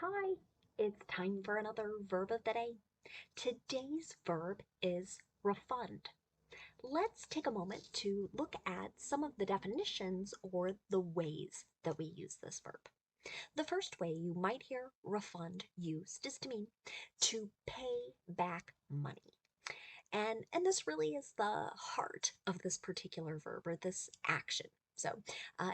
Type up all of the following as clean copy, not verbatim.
Hi, it's time for another verb of the day. Today's verb is refund. Let's take a moment to look at some of the definitions or the ways that we use this verb. The first way you might hear refund used is to mean to pay back money. And this really is the heart of this particular verb or this action. So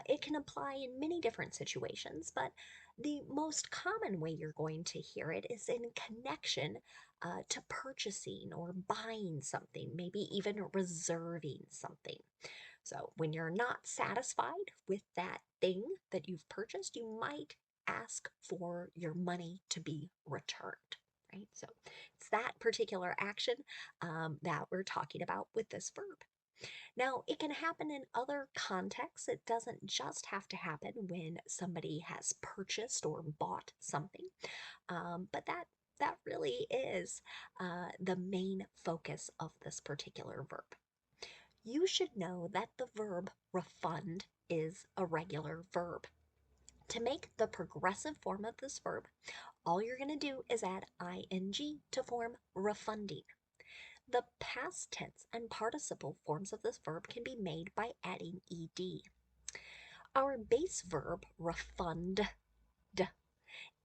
it can apply in many different situations, but the most common way you're going to hear it is in connection to purchasing or buying something, maybe even reserving something. So when you're not satisfied with that thing that you've purchased, you might ask for your money to be returned. Right? So it's that particular action that we're talking about with this verb. Now, it can happen in other contexts. It doesn't just have to happen when somebody has purchased or bought something, but that really is the main focus of this particular verb. You should know that the verb refund is a regular verb. To make the progressive form of this verb, all you're going to do is add ing to form refunding. The past tense and participle forms of this verb can be made by adding ed. Our base verb, refund,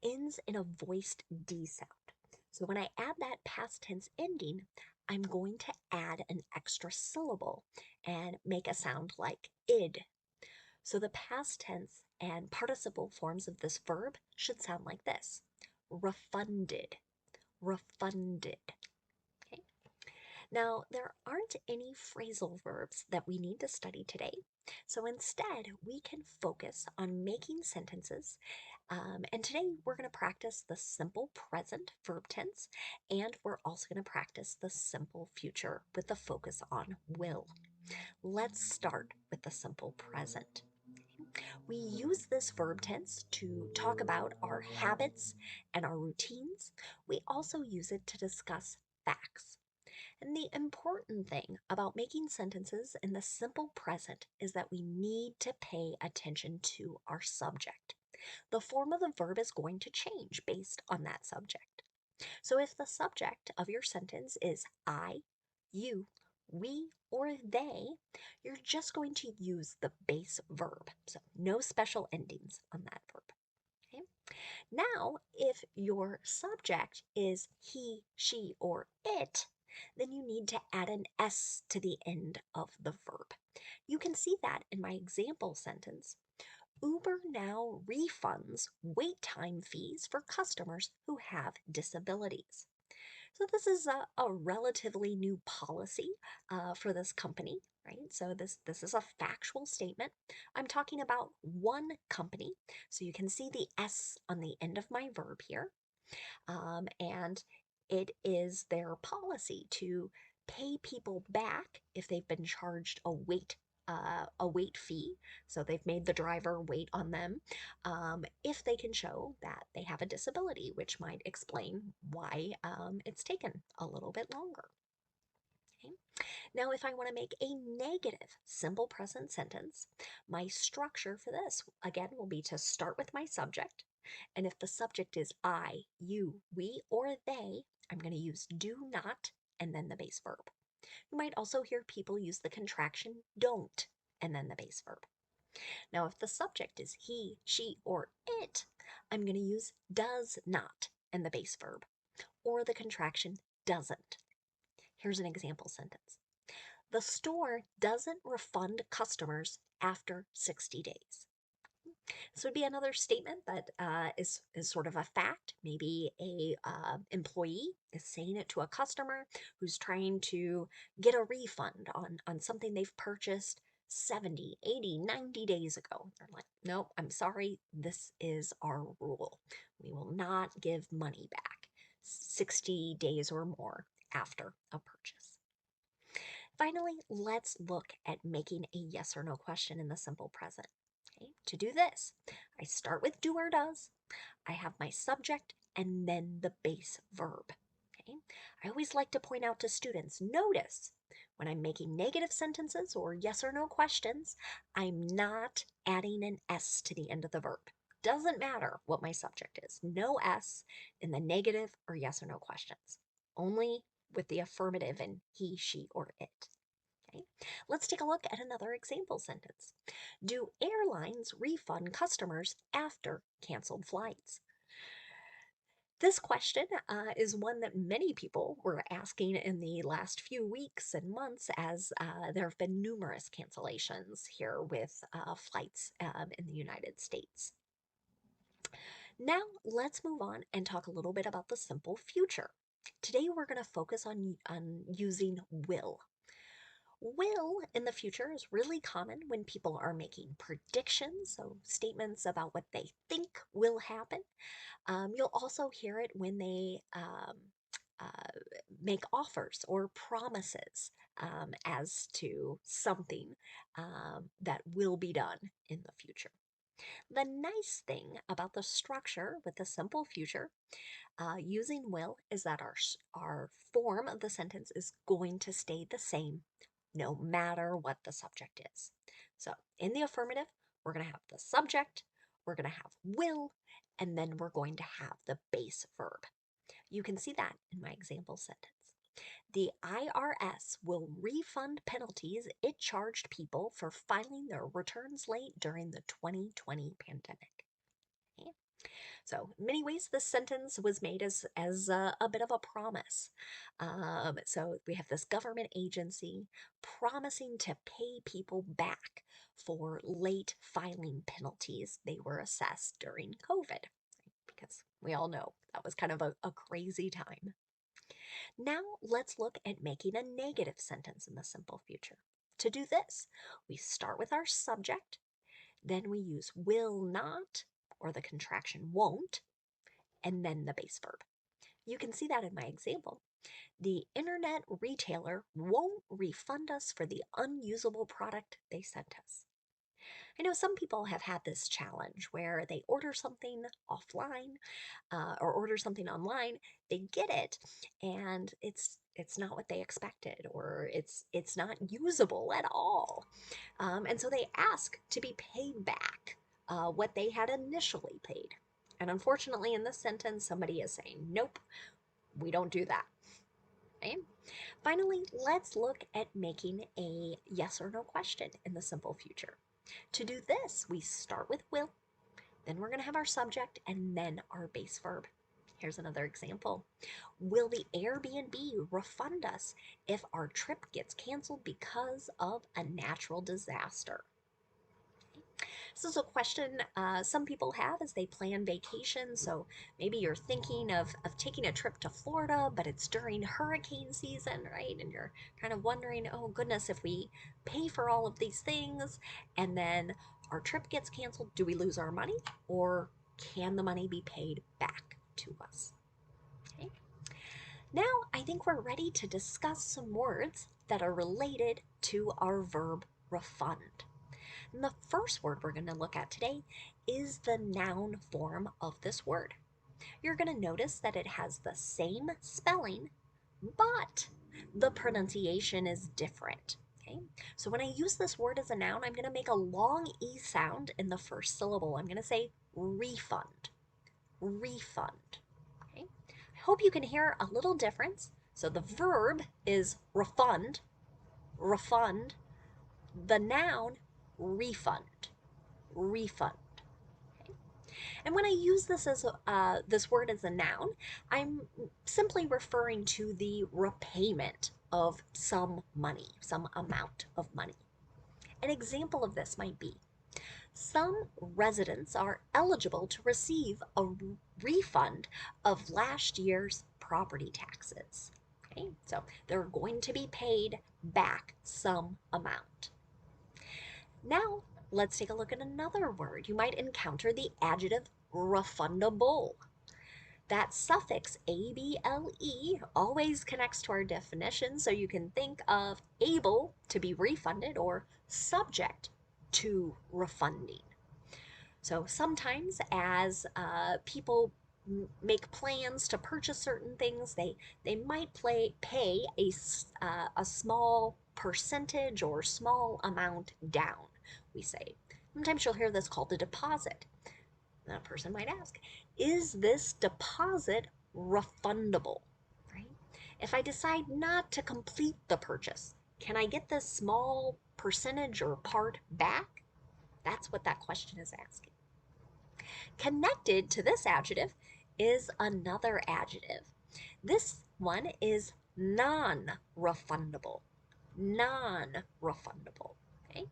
ends in a voiced d sound. So when I add that past tense ending, I'm going to add an extra syllable and make a sound like id. So the past tense and participle forms of this verb should sound like this: refunded, refunded. Okay. Now, there aren't any phrasal verbs that we need to study today, so instead we can focus on making sentences. And today we're going to practice the simple present verb tense, and we're also going to practice the simple future with the focus on will. Let's start with the simple present. We use this verb tense to talk about our habits and our routines. We also use it to discuss facts. And the important thing about making sentences in the simple present is that we need to pay attention to our subject. The form of the verb is going to change based on that subject. So if the subject of your sentence is I, you, we, or they, you're just going to use the base verb. So no special endings on that verb. Okay? Now, if your subject is he, she, or it, then you need to add an S to the end of the verb. You can see that in my example sentence. Uber now refunds wait time fees for customers who have disabilities. So this is a relatively new policy for this company, right? So this is a factual statement. I'm talking about one company, so you can see the S on the end of my verb here, and it is their policy to pay people back if they've been charged a wait fee, so they've made the driver wait on them, if they can show that they have a disability, which might explain why it's taken a little bit longer. Okay. Now, if I want to make a negative simple present sentence, my structure for this, again, will be to start with my subject. And if the subject is I, you, we, or they, I'm going to use do not and then the base verb. You might also hear people use the contraction don't and then the base verb. Now, if the subject is he, she, or it, I'm going to use does not and the base verb, or the contraction doesn't. Here's an example sentence. The store doesn't refund customers after 60 days. This would be another statement that is sort of a fact. Maybe a employee is saying it to a customer who's trying to get a refund on something they've purchased 70, 80, 90 days ago. They're like, nope, I'm sorry, this is our rule. We will not give money back 60 days or more after a purchase. Finally, let's look at making a yes or no question in the simple present. Okay, to do this, I start with do or does. I have my subject and then the base verb. Okay, I always like to point out to students, notice when I'm making negative sentences or yes or no questions, I'm not adding an S to the end of the verb. Doesn't matter what my subject is. No S in the negative or yes or no questions. Only with the affirmative in he, she, or it. Okay. Let's take a look at another example sentence. Do airlines refund customers after canceled flights? This question is one that many people were asking in the last few weeks and months as there have been numerous cancellations here with flights in the United States. Now, let's move on and talk a little bit about the simple future. Today, we're going to focus on using will. Will in the future is really common when people are making predictions, so statements about what they think will happen. You'll also hear it when they uh, make offers or promises as to something that will be done in the future. The nice thing about the structure with the simple future using will is that our form of the sentence is going to stay the same no matter what the subject is. So in the affirmative, we're going to have the subject, we're going to have will, and then we're going to have the base verb. You can see that in my example sentence. The IRS will refund penalties it charged people for filing their returns late during the 2020 pandemic. Okay. So, in many ways, this sentence was made as a bit of a promise. So, we have this government agency promising to pay people back for late filing penalties they were assessed during COVID, because we all know that was kind of a crazy time. Now, let's look at making a negative sentence in the simple future. To do this, we start with our subject, then we use will not, or the contraction won't, and then the base verb. You can see that in my example. The internet retailer won't refund us for the unusable product they sent us. I know some people have had this challenge where they order something offline or order something online, they get it, and it's not what they expected, or it's not usable at all, and so they ask to be paid back what they had initially paid. And unfortunately, in this sentence, somebody is saying, nope, we don't do that. Okay? Finally, let's look at making a yes or no question in the simple future. To do this, we start with will, then we're going to have our subject, and then our base verb. Here's another example. Will the Airbnb refund us if our trip gets canceled because of a natural disaster? This is a question some people have as they plan vacation. So maybe you're thinking of taking a trip to Florida, but it's during hurricane season, right? And you're kind of wondering, oh goodness, if we pay for all of these things and then our trip gets canceled, do we lose our money, or can the money be paid back to us? Okay. Now I think we're ready to discuss some words that are related to our verb refund. And the first word we're going to look at today is the noun form of this word. You're going to notice that it has the same spelling, but the pronunciation is different. Okay? So when I use this word as a noun, I'm going to make a long E sound in the first syllable. I'm going to say refund, refund. Okay? I hope you can hear a little difference. So the verb is refund, refund. The noun, refund, refund. Okay? And when I use this word as a noun, I'm simply referring to the repayment of some money, some amount of money. An example of this might be some residents are eligible to receive a refund of last year's property taxes. Okay, so they're going to be paid back some amount. Now, let's take a look at another word. You might encounter the adjective refundable. That suffix able always connects to our definition, so you can think of able to be refunded or subject to refunding. So sometimes as people make plans to purchase certain things, they might pay a small percentage or small amount down, we say. Sometimes you'll hear this called a deposit. That person might ask, is this deposit refundable? Right? If I decide not to complete the purchase, can I get this small percentage or part back? That's what that question is asking. Connected to this adjective is another adjective. This one is non-refundable. Non-refundable. Okay?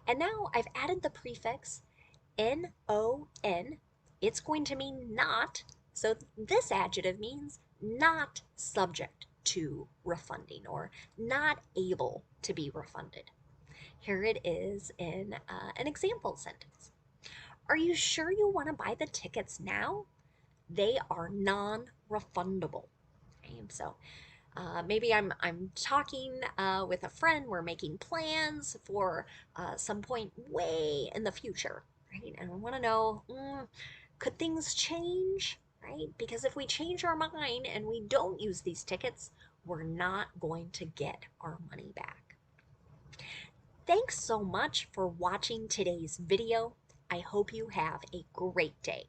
And now I've added the prefix N-O-N. It's going to mean not. So this adjective means not subject to refunding or not able to be refunded. Here it is in an example sentence. Are you sure you want to buy the tickets now? They are non-refundable. Okay, so maybe I'm talking with a friend. We're making plans for some point way in the future, right? And I want to know, could things change, right? Because if we change our mind and we don't use these tickets, we're not going to get our money back. Thanks so much for watching today's video. I hope you have a great day.